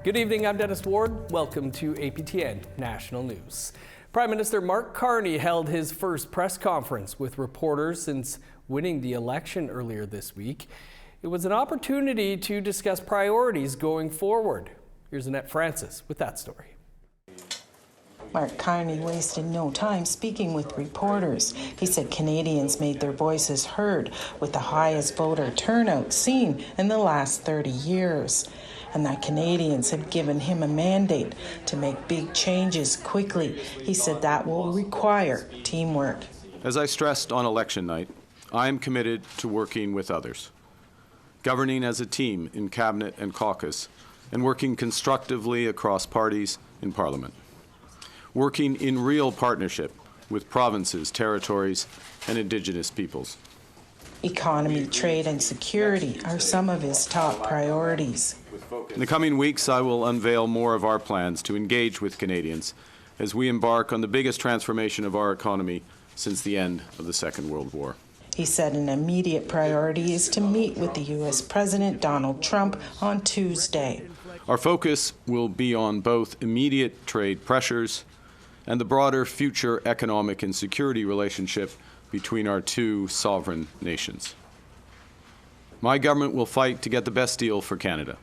Good evening, I'm Dennis Ward. Welcome to APTN National News. Prime Minister Mark Carney held his first press conference with reporters since winning the election earlier this week. It was an opportunity to discuss priorities going forward. Here's Annette Francis with that story. Mark Carney wasted no time speaking with reporters. He said Canadians made their voices heard with the highest voter turnout seen in the last 30 years, and that Canadians have given him a mandate to make big changes quickly. He said that will require teamwork. As I stressed on election night, I am committed to working with others, governing as a team in cabinet and caucus, and working constructively across parties in Parliament. Working in real partnership with provinces, territories, and Indigenous peoples. Economy, trade, and security are some of his top priorities. In the coming weeks, I will unveil more of our plans to engage with Canadians as we embark on the biggest transformation of our economy since the end of the Second World War. He said an immediate priority is to meet with the U.S. President Donald Trump on Tuesday. Our focus will be on both immediate trade pressures and the broader future economic and security relationship between our two sovereign nations. My government will fight to get the best deal for Canada.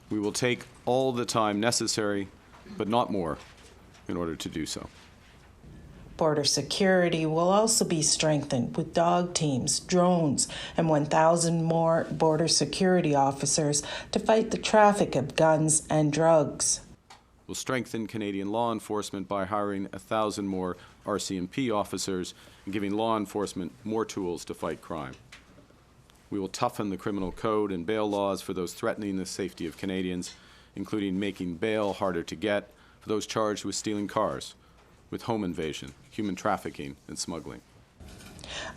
We will take all the time necessary, but not more, in order to do so. Border security will also be strengthened with dog teams, drones, and 1,000 more border security officers to fight the traffic of guns and drugs. We'll strengthen Canadian law enforcement by hiring 1,000 more RCMP officers and giving law enforcement more tools to fight crime. We will toughen the criminal code and bail laws for those threatening the safety of Canadians, including making bail harder to get for those charged with stealing cars, with home invasion, human trafficking, and smuggling.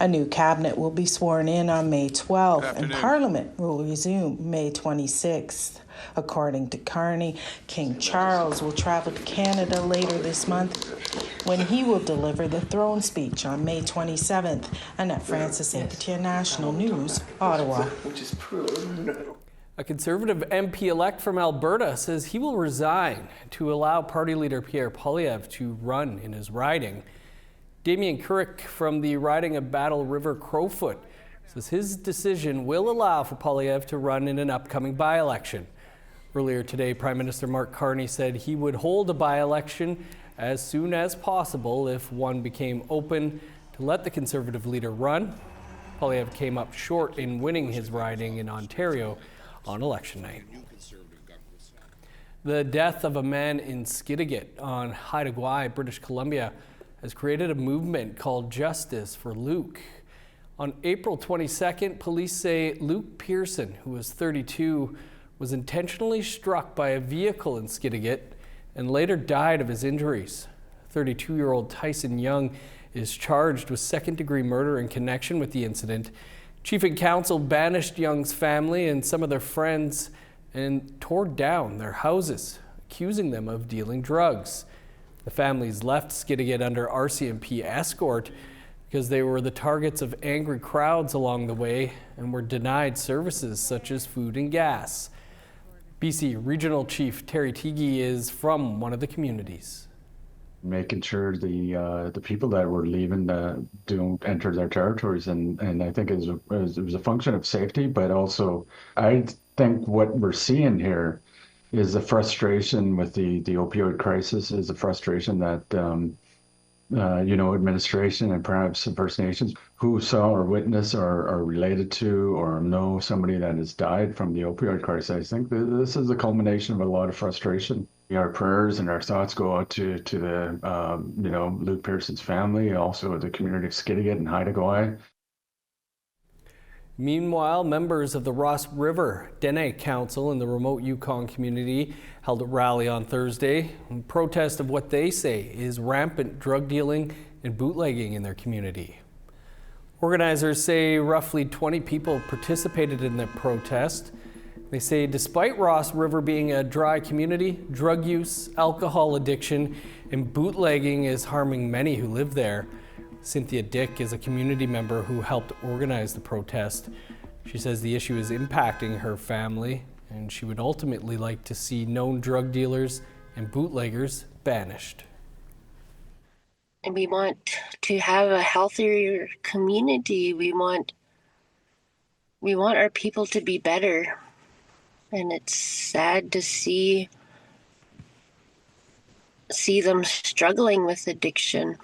A new cabinet will be sworn in on May 12th, and Parliament will resume May 26th. According to Carney, King Charles will travel to Canada later this month when he will deliver the throne speech on May 27th. Annette Francis, APTN National News, Ottawa. A Conservative MP-elect from Alberta says he will resign to allow Party Leader Pierre Poilievre to run in his riding. Damien Currick from the riding of Battle River Crowfoot says his decision will allow for Poilievre to run in an upcoming by-election. Earlier today, Prime Minister Mark Carney said he would hold a by-election as soon as possible if one became open to let the Conservative leader run. Poilievre came up short in winning his riding in Ontario on election night. The death of a man in Skidegate on Haida Gwaii, British Columbia, has created a movement called Justice for Luke. On April 22nd, police say Luke Pearson, who was 32, was intentionally struck by a vehicle in Skidegate and later died of his injuries. 32-year-old Tyson Young is charged with second-degree murder in connection with the incident. Chief and Counsel banished Young's family and some of their friends and tore down their houses, accusing them of dealing drugs. The families left Skidegate under RCMP escort because they were the targets of angry crowds along the way and were denied services such as food and gas. BC Regional Chief Terry Teague is from one of the communities. Making sure the people that were leaving don't enter their territories, and I think it was a function of safety, but also I think what we're seeing here is the frustration with the opioid crisis, is the frustration that administration and perhaps First Nations who saw or witness or are related to or know somebody that has died from the opioid crisis. I think this is the culmination of a lot of frustration. Our prayers and our thoughts go out to the Luke Pearson's family, also the community of Skidegate and Haida Gwaii. Meanwhile, members of the Ross River Dene Council in the remote Yukon community held a rally on Thursday in protest of what they say is rampant drug dealing and bootlegging in their community. Organizers say roughly 20 people participated in the protest. They say despite Ross River being a dry community, drug use, alcohol addiction, and bootlegging is harming many who live there. Cynthia Dick is a community member who helped organize the protest. She says the issue is impacting her family and she would ultimately like to see known drug dealers and bootleggers banished. And we want to have a healthier community. We want our people to be better. And it's sad to see them struggling with addiction.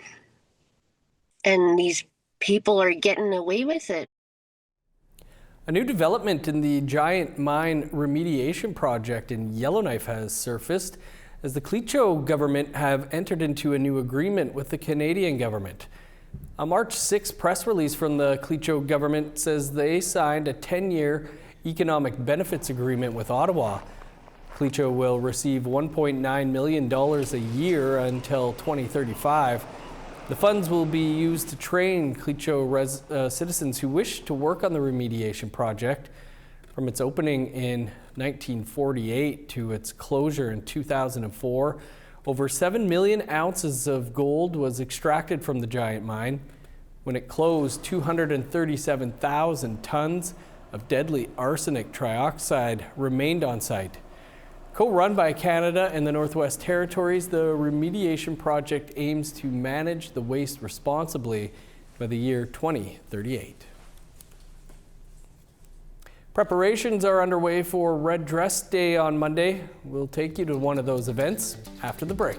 And these people are getting away with it. A new development in the giant mine remediation project in Yellowknife has surfaced as the Clecho government have entered into a new agreement with the Canadian government. A March 6 press release from the Clecho government says they signed a 10-year economic benefits agreement with Ottawa. Clecho will receive $1.9 million a year until 2035. The funds will be used to train Clecho citizens who wish to work on the remediation project. From its opening in 1948 to its closure in 2004, over 7 million ounces of gold was extracted from the giant mine. When it closed, 237,000 tons of deadly arsenic trioxide remained on site. Co-run by Canada and the Northwest Territories, the remediation project aims to manage the waste responsibly by the year 2038. Preparations are underway for Red Dress Day on Monday. We'll take you to one of those events after the break.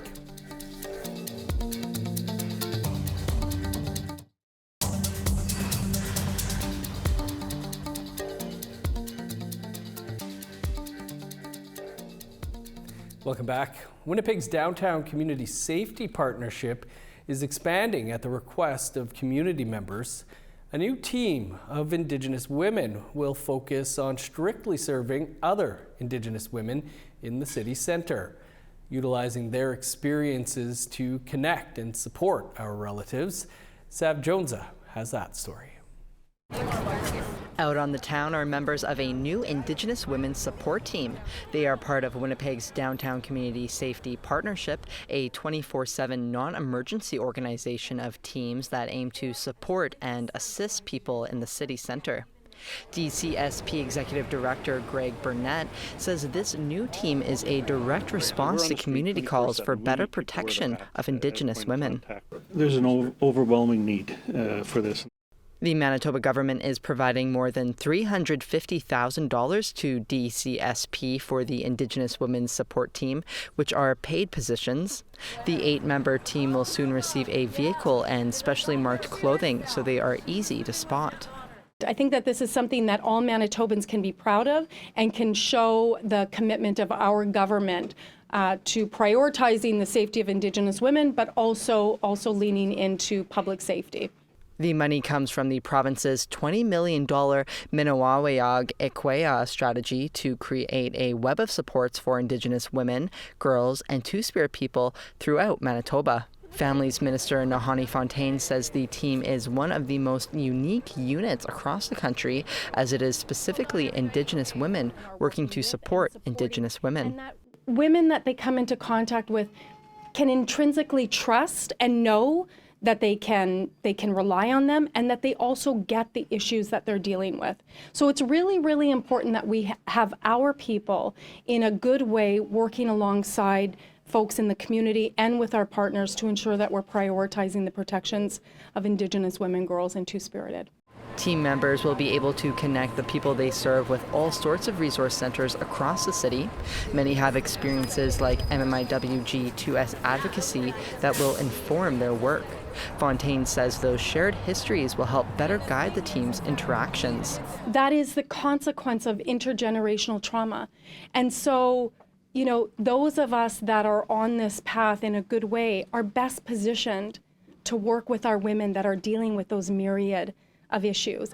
Welcome back. Winnipeg's Downtown Community Safety Partnership is expanding at the request of community members. A new team of Indigenous women will focus on strictly serving other Indigenous women in the city centre, utilizing their experiences to connect and support our relatives. Sav Jonza has that story. Out on the town are members of a new Indigenous women's support team. They are part of Winnipeg's Downtown Community Safety Partnership, a 24/7 non-emergency organization of teams that aim to support and assist people in the city centre. DCSP Executive Director Greg Burnett says this new team is a direct response to community calls for better protection of Indigenous women. There's an overwhelming need for this. The Manitoba government is providing more than $350,000 to DCSP for the Indigenous Women's Support Team, which are paid positions. The 8-member team will soon receive a vehicle and specially marked clothing so they are easy to spot. I think that this is something that all Manitobans can be proud of and can show the commitment of our government to prioritizing the safety of Indigenous women, but also leaning into public safety. The money comes from the province's $20 million Minawawayag Ekwea strategy to create a web of supports for Indigenous women, girls, and Two-Spirit people throughout Manitoba. Families Minister Nahani Fontaine says the team is one of the most unique units across the country, as it is specifically Indigenous women working to support Indigenous women. Women that they come into contact with can intrinsically trust and know that they can rely on them, and that they also get the issues that they're dealing with. So it's really, really important that we have our people in a good way working alongside folks in the community and with our partners to ensure that we're prioritizing the protections of Indigenous women, girls, and Two-Spirited. Team members will be able to connect the people they serve with all sorts of resource centers across the city. Many have experiences like MMIWG2S advocacy that will inform their work. Fontaine says those shared histories will help better guide the team's interactions. That is the consequence of intergenerational trauma. And so, those of us that are on this path in a good way are best positioned to work with our women that are dealing with those myriad of issues.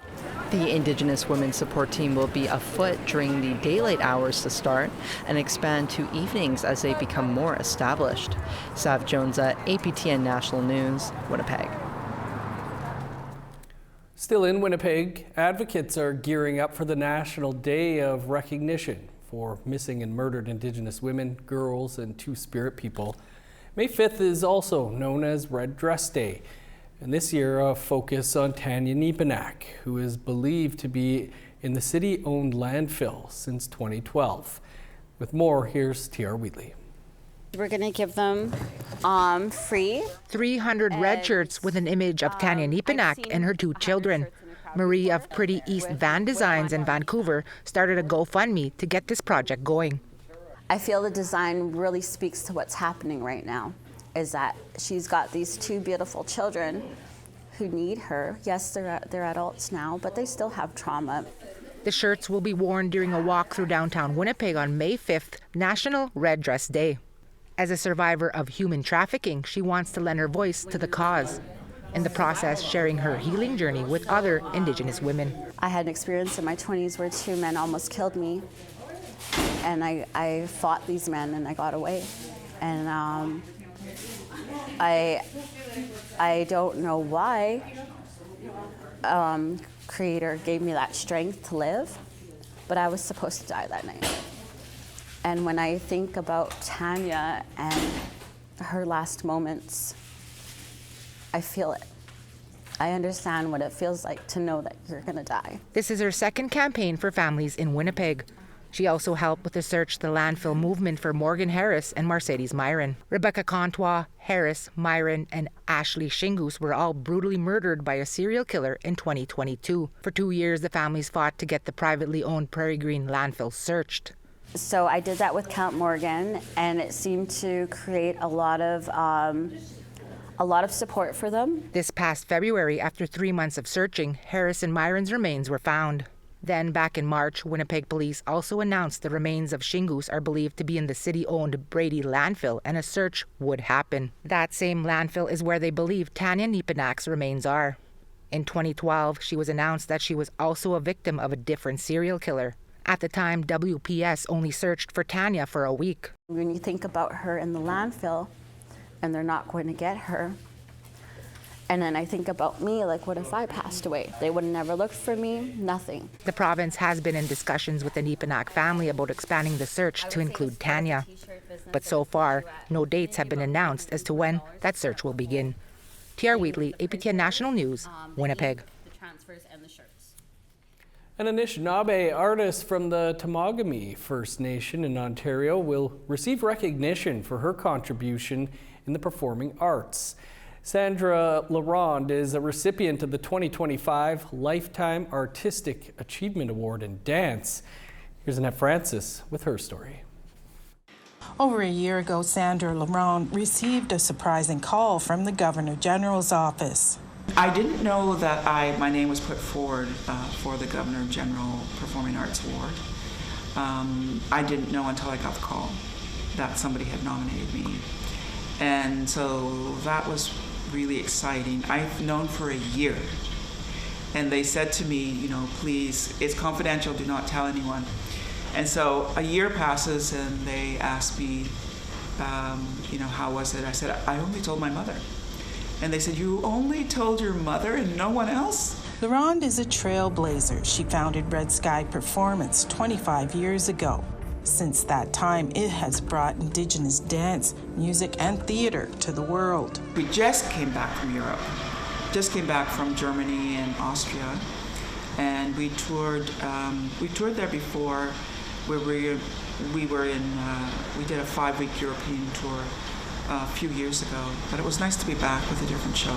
The Indigenous Women's Support Team will be afoot during the daylight hours to start and expand to evenings as they become more established. Sav Jonza, APTN National News, Winnipeg. Still in Winnipeg, advocates are gearing up for the National Day of Recognition for missing and murdered Indigenous women, girls, and Two-Spirit people. May 5th is also known as Red Dress Day. And this year, a focus on Tanya Nepanak, who is believed to be in the city-owned landfill since 2012. With more, here's T.R. Wheatley. We're going to give them free 300 red shirts with an image of Tanya Nipanak and her 2 children. Marie of Pretty East Van Designs in Vancouver started a GoFundMe to get this project going. I feel the design really speaks to what's happening right now, is that she's got these 2 beautiful children who need her. Yes, they're adults now, but they still have trauma. The shirts will be worn during a walk through downtown Winnipeg on May 5th, National Red Dress Day. As a survivor of human trafficking, she wants to lend her voice to the cause, in the process sharing her healing journey with other Indigenous women. I had an experience in my 20s where 2 men almost killed me, and I fought these men and I got away. And I don't know why Creator gave me that strength to live, but I was supposed to die that night. And when I think about Tanya and her last moments, I feel it. I understand what it feels like to know that you're gonna die. This is her second campaign for families in Winnipeg. She also helped with the Search the Landfill movement for Morgan Harris and Mercedes Myron. Rebecca Contois, Harris, Myron, and Ashley Shingus were all brutally murdered by a serial killer in 2022. For 2 years, the families fought to get the privately owned Prairie Green landfill searched. So I did that with Count Morgan, and it seemed to create a lot of support for them. This past February, after 3 months of searching, Harris and Myron's remains were found. Then, back in March, Winnipeg police also announced the remains of Shingus are believed to be in the city-owned Brady landfill, and a search would happen. That same landfill is where they believe Tanya Nipanak's remains are. In 2012, she was announced that she was also a victim of a different serial killer. At the time, WPS only searched for Tanya for a week. When you think about her in the landfill, and they're not going to get her, and then I think about me, like, what if I passed away? They would have never looked for me, nothing. The province has been in discussions with the Nipanak family about expanding the search to include Tanya. But so far, no dates have been announced as to when that search will begin. T.R. Wheatley, APTN National News, Winnipeg. An Anishinaabe artist from the Temagami First Nation in Ontario will receive recognition for her contribution in the performing arts. Sandra Laronde is a recipient of the 2025 Lifetime Artistic Achievement Award in Dance. Here's Annette Francis with her story. Over a year ago, Sandra Laronde received a surprising call from the Governor General's office. I didn't know that my name was put forward for the Governor General Performing Arts Award. I didn't know until I got the call that somebody had nominated me. And so that was really exciting. I've known for a year. And they said to me, you know, please, it's confidential, do not tell anyone. And so a year passes and they asked me, you know, how was it? I said, I only told my mother. And they said, you only told your mother and no one else? Laronde is a trailblazer. She founded Red Sky Performance 25 years ago. Since that time, it has brought Indigenous dance, music, and theater to the world. We just came back from Europe, just came back from Germany and Austria, and we toured there before, where we did a 5-week European tour a few years ago, but it was nice to be back with a different show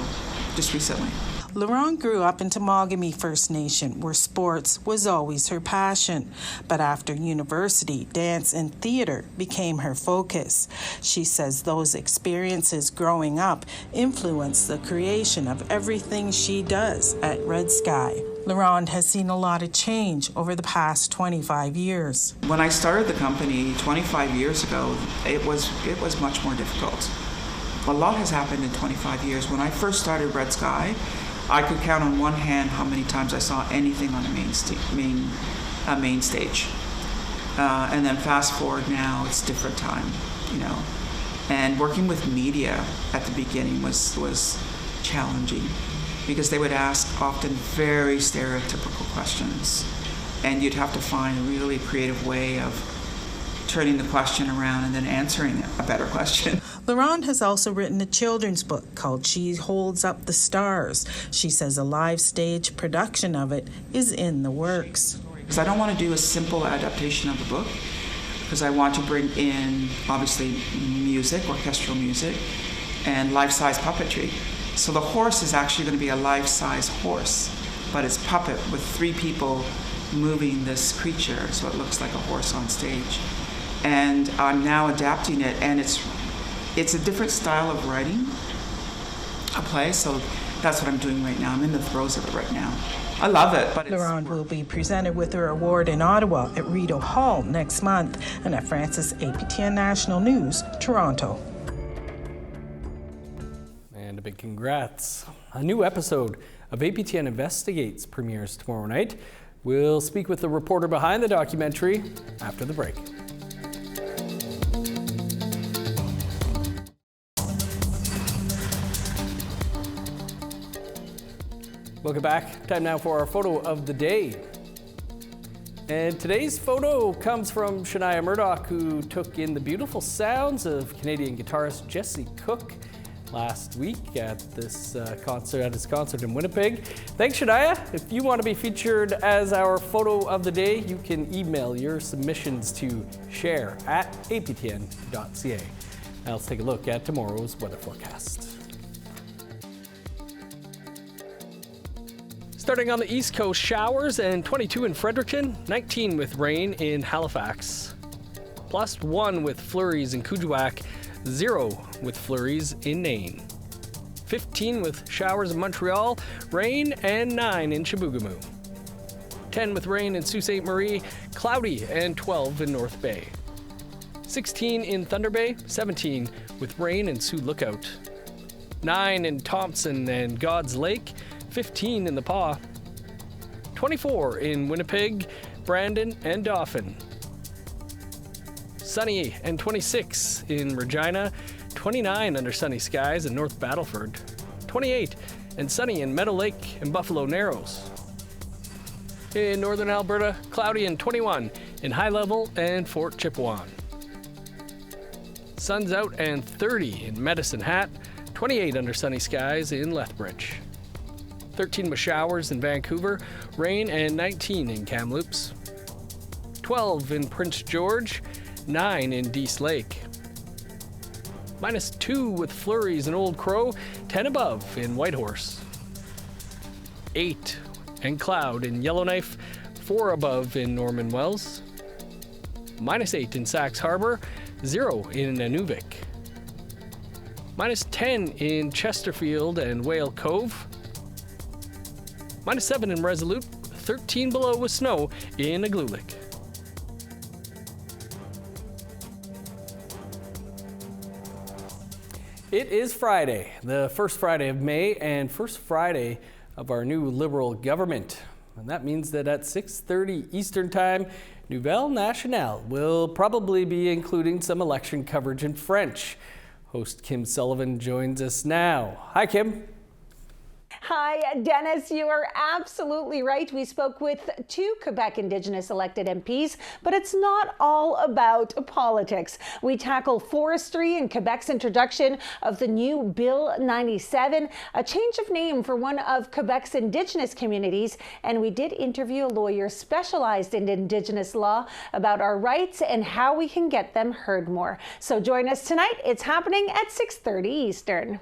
just recently. Laronde grew up in Temagami First Nation, where sports was always her passion. But after university, dance and theater became her focus. She says those experiences growing up influenced the creation of everything she does at Red Sky. Laronde has seen a lot of change over the past 25 years. When I started the company 25 years ago, it was much more difficult. A lot has happened in 25 years. When I first started Red Sky, I could count on one hand how many times I saw anything on a main stage. And then fast forward now, it's a different time, you know. And working with media at the beginning was challenging because they would ask often very stereotypical questions. And you'd have to find a really creative way of turning the question around and then answering a better question. Laronde has also written a children's book called She Holds Up the Stars. She says a live stage production of it is in the works. Because I don't want to do a simple adaptation of the book, because I want to bring in, obviously, music, orchestral music, and life-size puppetry. So the horse is actually going to be a life-size horse, but it's puppet with 3 people moving this creature, so it looks like a horse on stage. And I'm now adapting it, and it's a different style of writing a play, so that's what I'm doing right now. I'm in the throes of it right now. I love it, but Laurent will be presented with her award in Ottawa at Rideau Hall next month. And at Francis, APTN National News, Toronto. And a big congrats. A new episode of APTN Investigates premieres tomorrow night. We'll speak with the reporter behind the documentary after the break. Welcome back. Time now for our photo of the day. And today's photo comes from Shania Murdoch, who took in the beautiful sounds of Canadian guitarist Jesse Cook last week at his concert in Winnipeg. Thanks, Shania. If you want to be featured as our photo of the day, you can email your submissions to share@aptn.ca. Now let's take a look at tomorrow's weather forecast. Starting on the East Coast, showers and 22 in Fredericton, 19 with rain in Halifax, +1 with flurries in Kuujjuaq, 0 with flurries in Nain, 15 with showers in Montreal, rain, and 9 in Chibougamau, 10 with rain in Sault Ste. Marie, cloudy, and 12 in North Bay, 16 in Thunder Bay, 17 with rain in Sioux Lookout, 9 in Thompson and God's Lake, 15 in the Paw, 24 in Winnipeg, Brandon, and Dauphin. Sunny and 26 in Regina, 29 under sunny skies in North Battleford, 28 and sunny in Meadow Lake and Buffalo Narrows. In northern Alberta, cloudy and 21 in High Level and Fort Chipewyan. Sun's out and 30 in Medicine Hat, 28 under sunny skies in Lethbridge. 13 with showers in Vancouver, rain, and 19 in Kamloops. 12 in Prince George, 9 in Dease Lake. -2 with flurries in Old Crow, 10 above in Whitehorse. 8 and cloud in Yellowknife, 4 above in Norman Wells. -8 in Sax Harbor, 0 in Nunavik. -10 in Chesterfield and Whale Cove. -7 in Resolute, 13 below with snow in Igloolik. It is Friday, the first Friday of May and first Friday of our new Liberal government. And that means that at 6:30 Eastern Time, Nouvelle Nationale will probably be including some election coverage in French. Host Kim Sullivan joins us now. Hi, Kim. Hi, Dennis. You are absolutely right. We spoke with 2 Quebec Indigenous elected MPs, but it's not all about politics. We tackle forestry and Quebec's introduction of the new Bill 97, a change of name for one of Quebec's Indigenous communities, and we did interview a lawyer specialized in Indigenous law about our rights and how we can get them heard more. So join us tonight. It's happening at 6:30 Eastern.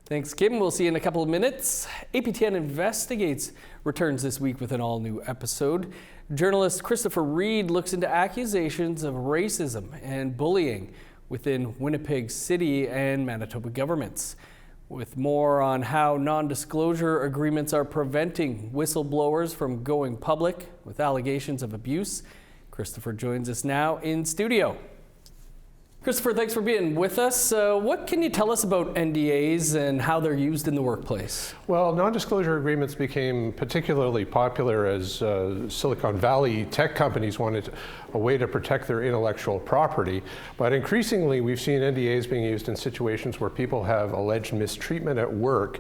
Thanks, Kim. We'll see you in a couple of minutes. APTN Investigates returns this week with an all-new episode. Journalist Christopher Reed looks into accusations of racism and bullying within Winnipeg City and Manitoba governments. With more on how non-disclosure agreements are preventing whistleblowers from going public with allegations of abuse, Christopher joins us now in studio. Christopher, thanks for being with us. What can you tell us about NDAs and how they're used in the workplace? Well, non-disclosure agreements became particularly popular as Silicon Valley tech companies wanted a way to protect their intellectual property. But increasingly, we've seen NDAs being used in situations where people have alleged mistreatment at work.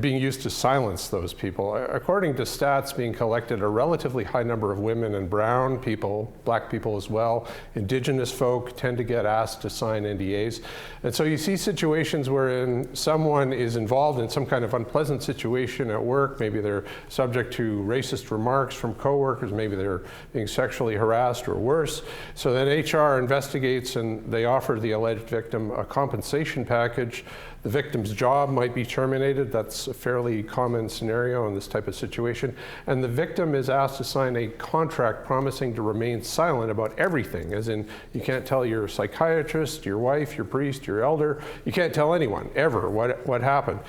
being used to silence those people. According to stats being collected, a relatively high number of women and brown people, black people as well, Indigenous folk tend to get asked to sign NDAs. And so you see situations wherein someone is involved in some kind of unpleasant situation at work. Maybe they're subject to racist remarks from coworkers, maybe they're being sexually harassed or worse. So then HR investigates and they offer the alleged victim a compensation package. The victim's job might be terminated. That's a fairly common scenario in this type of situation. And the victim is asked to sign a contract promising to remain silent about everything, as in you can't tell your psychiatrist, your wife, your priest, your elder, you can't tell anyone ever what happened.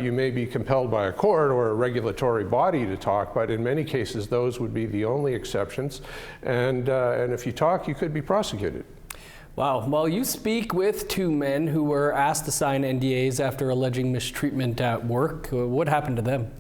You may be compelled by a court or a regulatory body to talk, but in many cases those would be the only exceptions. And if you talk, you could be prosecuted. Wow. Well, you speak with two men who were asked to sign NDAs after alleging mistreatment at work. What happened to them?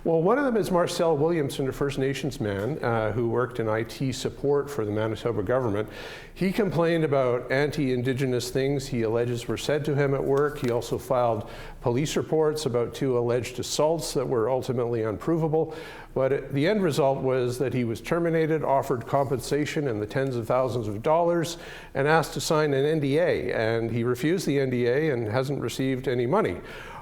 Well, one of them is Marcel Williamson, a First Nations man who worked in IT support for the Manitoba government. He complained about anti-Indigenous things he alleges were said to him at work. He also filed police reports about 2 alleged assaults that were ultimately unprovable. But the end result was that he was terminated, offered compensation in the tens of thousands of dollars, and asked to sign an NDA. And he refused the NDA and hasn't received any money.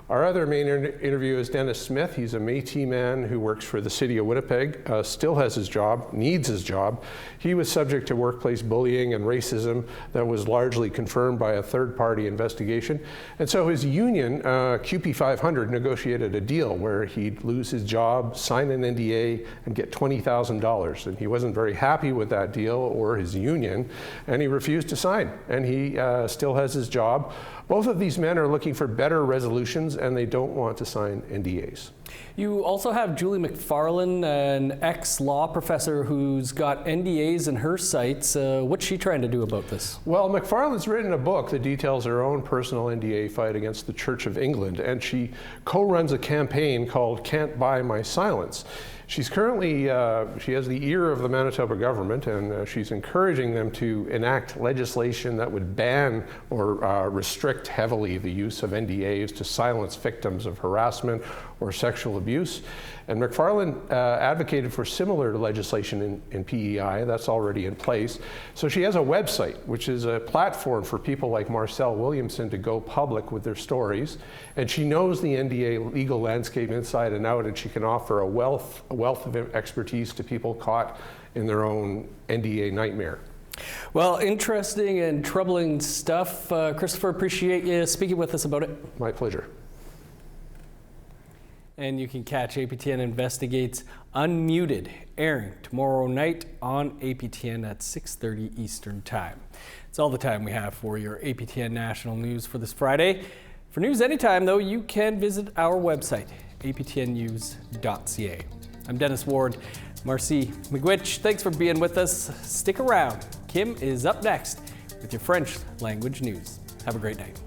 Our other main interview is Dennis Smith. He's a Métis man who works for the city of Winnipeg, still has his job, needs his job. He was subject to workplace bullying and racism that was largely confirmed by a third-party investigation. And so his union, QP 500, negotiated a deal where he'd lose his job, sign an NDA, and get $20,000. And he wasn't very happy with that deal or his union, and he refused to sign. And he still has his job. Both of these men are looking for better resolutions, and they don't want to sign NDAs. You also have Julie McFarlane, an ex-law professor who's got NDAs in her sights. What's she trying to do about this? Well, McFarlane's written a book that details her own personal NDA fight against the Church of England, and she co-runs a campaign called Can't Buy My Silence. She's currently, she has the ear of the Manitoba government, and she's encouraging them to enact legislation that would ban or restrict heavily the use of NDAs to silence victims of harassment or sexual abuse. And McFarlane advocated for similar legislation in PEI. That's already in place. So she has a website, which is a platform for people like Marcel Williamson to go public with their stories. And she knows the NDA legal landscape inside and out, and she can offer a wealth of expertise to people caught in their own NDA nightmare. Well, interesting and troubling stuff. Christopher, appreciate you speaking with us about it. My pleasure. And you can catch APTN Investigates Unmuted, airing tomorrow night on APTN at 6:30 Eastern Time. It's all the time we have for your APTN National News for this Friday. For news anytime, though, you can visit our website, aptnnews.ca. I'm Dennis Ward. Marcy McGuitch, thanks for being with us. Stick around. Kim is up next with your French language news. Have a great night.